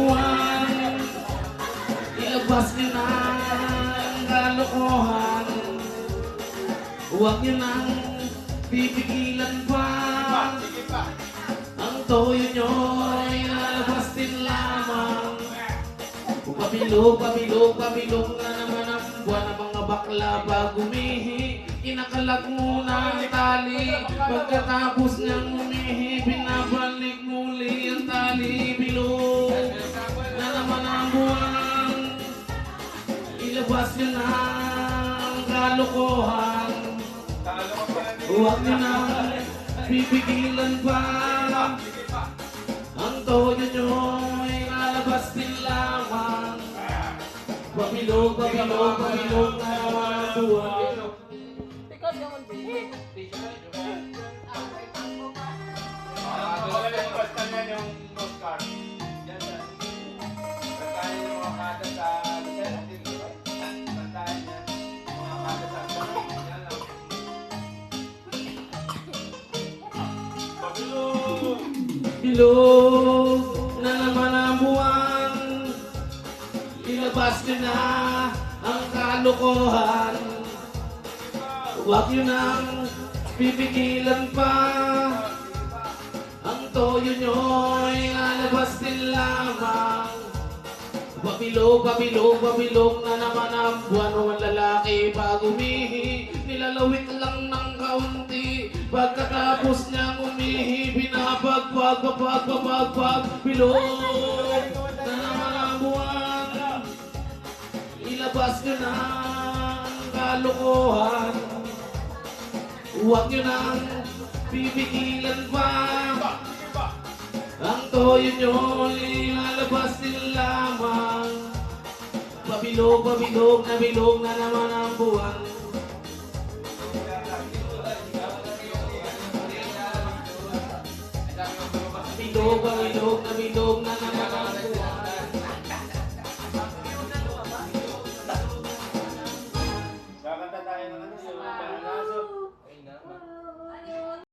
buwan, ilabas niyo na ang kalokohan. Huwag niyo nang pipigilan pa. Ang toyo niyo ay lalabas din lamang. Pabilog, pabilog, pabilog na naman ang buwan ng mga bakla pag umihi. Inakalag muna ang tali, pagkatapos niyang umihi, binabalik muli ang tali. Bilog na naman ang buwan, ilabas niyo na ang kalokohan. Huwag niyo na pipigilan pa. Ang toyo niyo ay lalabas din lamang. Pabilog, pabilog, pabilog na naman ang buwan. Bilog na naman ang buwan, ilabas niyo na ang kalokohan. Huwag niyo nang pipigilan pa. Ang toyo niyo ay lalabas din lamang. Pabilog, pabilog, pabilog na naman ang buwan. Ang lalaki pag umihi, nilalawit lang ng kaunti. Pagkatapos niyang umihi, binabagpag, babag, babag, babag. Bilog na naman ang buwan, ilabas niyo na ang kalokohan. Huwag niyo nang pipigilan pa. Ang toyo niyo ilalabas din lamang. Pabilog, pabilog na bilog na naman ang buwan. Pabilog, pabilog.